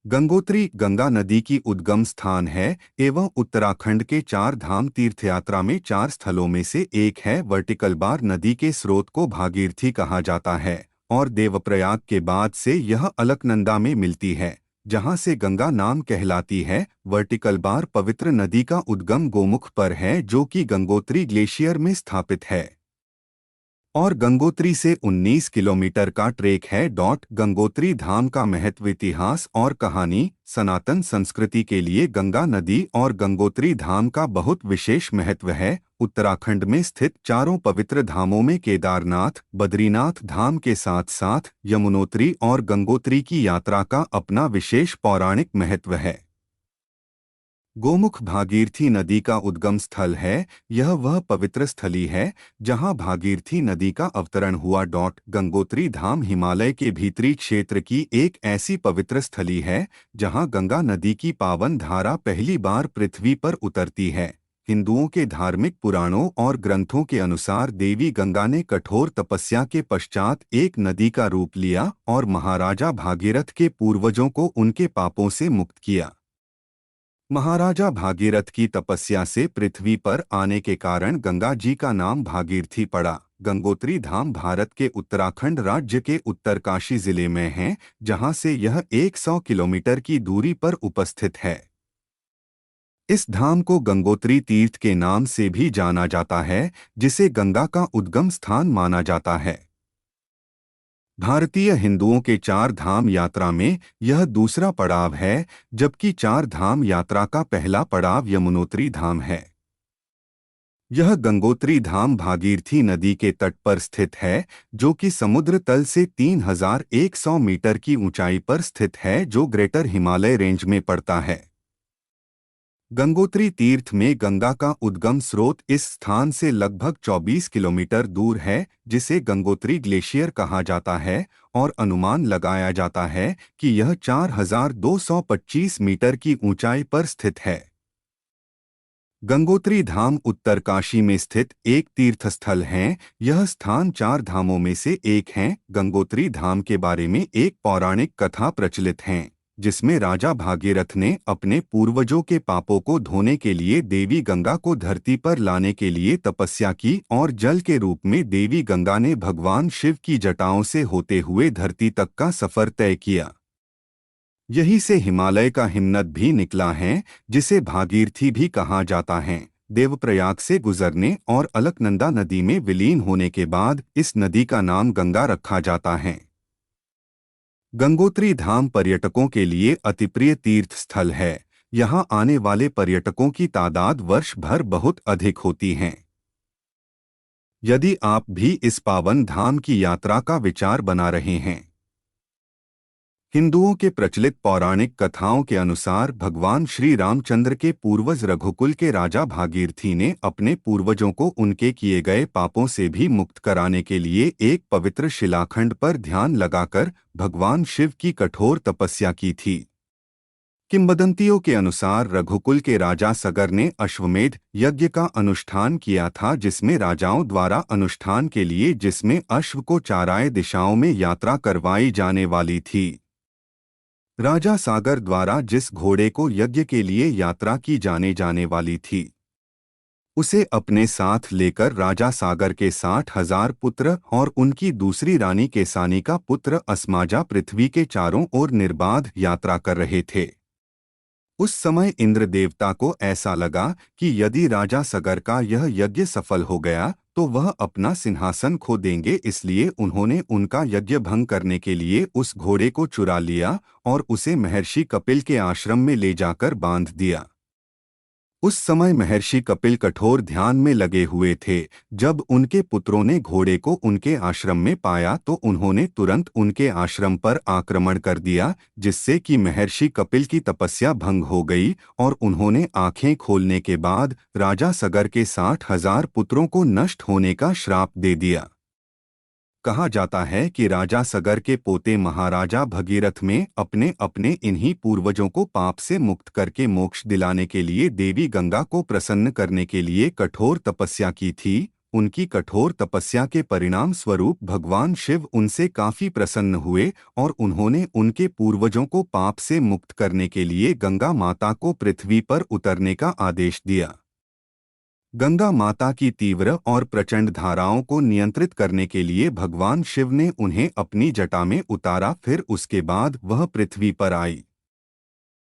गंगोत्री गंगा नदी की उद्गम स्थान है एवं उत्तराखंड के चार धाम तीर्थयात्रा में चार स्थलों में से एक है। वर्टिकल बार नदी के स्रोत को भागीरथी कहा जाता है और देवप्रयाग के बाद से यह अलकनंदा में मिलती है, जहां से गंगा नाम कहलाती है। वर्टिकल बार पवित्र नदी का उद्गम गोमुख पर है, जो कि गंगोत्री ग्लेशियर में स्थापित है और गंगोत्री से 19 किलोमीटर का ट्रेक है। गंगोत्री धाम का महत्व, इतिहास और कहानी। सनातन संस्कृति के लिए गंगा नदी और गंगोत्री धाम का बहुत विशेष महत्व है। उत्तराखंड में स्थित चारों पवित्र धामों में केदारनाथ, बद्रीनाथ धाम के साथ साथ यमुनोत्री और गंगोत्री की यात्रा का अपना विशेष पौराणिक महत्व है। गोमुख भागीरथी नदी का उद्गम स्थल है। यह वह पवित्र स्थली है जहां भागीरथी नदी का अवतरण हुआ। गंगोत्री धाम हिमालय के भीतरी क्षेत्र की एक ऐसी पवित्र स्थली है जहां गंगा नदी की पावन धारा पहली बार पृथ्वी पर उतरती है। हिंदुओं के धार्मिक पुराणों और ग्रंथों के अनुसार देवी गंगा ने कठोर तपस्या के पश्चात एक नदी का रूप लिया और महाराजा भागीरथ के पूर्वजों को उनके पापों से मुक्त किया। महाराजा भागीरथ की तपस्या से पृथ्वी पर आने के कारण गंगा जी का नाम भागीरथी पड़ा। गंगोत्री धाम भारत के उत्तराखंड राज्य के उत्तरकाशी जिले में है, जहां से यह 100 किलोमीटर की दूरी पर उपस्थित है। इस धाम को गंगोत्री तीर्थ के नाम से भी जाना जाता है, जिसे गंगा का उद्गम स्थान माना जाता है। भारतीय हिंदुओं के चार धाम यात्रा में यह दूसरा पड़ाव है, जबकि चार धाम यात्रा का पहला पड़ाव यमुनोत्री धाम है। यह गंगोत्री धाम भागीरथी नदी के तट पर स्थित है, जो कि समुद्र तल से 3100 मीटर की ऊंचाई पर स्थित है, जो ग्रेटर हिमालय रेंज में पड़ता है। गंगोत्री तीर्थ में गंगा का उद्गम स्रोत इस स्थान से लगभग 24 किलोमीटर दूर है, जिसे गंगोत्री ग्लेशियर कहा जाता है और अनुमान लगाया जाता है कि यह 4225 मीटर की ऊंचाई पर स्थित है। गंगोत्री धाम उत्तरकाशी में स्थित एक तीर्थस्थल है। यह स्थान चार धामों में से एक है। गंगोत्री धाम के बारे में एक पौराणिक कथा प्रचलित है, जिसमें राजा भागीरथ ने अपने पूर्वजों के पापों को धोने के लिए देवी गंगा को धरती पर लाने के लिए तपस्या की और जल के रूप में देवी गंगा ने भगवान शिव की जटाओं से होते हुए धरती तक का सफर तय किया। यही से हिमालय का हिमनद भी निकला है, जिसे भागीरथी भी कहा जाता है। देवप्रयाग से गुजरने और अलकनंदा नदी में विलीन होने के बाद इस नदी का नाम गंगा रखा जाता है। गंगोत्री धाम पर्यटकों के लिए अतिप्रिय तीर्थ स्थल है। यहां आने वाले पर्यटकों की तादाद वर्ष भर बहुत अधिक होती है। यदि आप भी इस पावन धाम की यात्रा का विचार बना रहे हैं। हिंदुओं के प्रचलित पौराणिक कथाओं के अनुसार भगवान श्री रामचंद्र के पूर्वज रघुकुल के राजा भागीरथी ने अपने पूर्वजों को उनके किए गए पापों से भी मुक्त कराने के लिए एक पवित्र शिलाखंड पर ध्यान लगाकर भगवान शिव की कठोर तपस्या की थी। किंवदंतियों के अनुसार रघुकुल के राजा सगर ने अश्वमेध यज्ञ का अनुष्ठान किया था, जिसमें राजाओं द्वारा अनुष्ठान के लिए जिसमें अश्व को चाराय दिशाओं में यात्रा करवाई जाने वाली थी। राजा सागर द्वारा जिस घोड़े को यज्ञ के लिए यात्रा की जाने वाली थी, उसे अपने साथ लेकर राजा सागर के 60,000 पुत्र और उनकी दूसरी रानी केसानी का पुत्र अस्माजा पृथ्वी के चारों ओर निर्बाध यात्रा कर रहे थे। उस समय इंद्र देवता को ऐसा लगा कि यदि राजा सगर का यह यज्ञ सफल हो गया तो वह अपना सिंहासन खो देंगे, इसलिए उन्होंने उनका यज्ञ भंग करने के लिए उस घोड़े को चुरा लिया और उसे महर्षि कपिल के आश्रम में ले जाकर बांध दिया। उस समय महर्षि कपिल कठोर ध्यान में लगे हुए थे। जब उनके पुत्रों ने घोड़े को उनके आश्रम में पाया तो उन्होंने तुरंत उनके आश्रम पर आक्रमण कर दिया, जिससे कि महर्षि कपिल की तपस्या भंग हो गई और उन्होंने आंखें खोलने के बाद राजा सगर के 60,000 पुत्रों को नष्ट होने का श्राप दे दिया। कहा जाता है कि राजा सगर के पोते महाराजा भगीरथ में अपने अपने इन्हीं पूर्वजों को पाप से मुक्त करके मोक्ष दिलाने के लिए देवी गंगा को प्रसन्न करने के लिए कठोर तपस्या की थी। उनकी कठोर तपस्या के परिणाम स्वरूप भगवान शिव उनसे काफी प्रसन्न हुए और उन्होंने उनके पूर्वजों को पाप से मुक्त करने के लिए गंगा माता को पृथ्वी पर उतरने का आदेश दिया। गंगा माता की तीव्र और प्रचंड धाराओं को नियंत्रित करने के लिए भगवान शिव ने उन्हें अपनी जटा में उतारा, फिर उसके बाद वह पृथ्वी पर आई।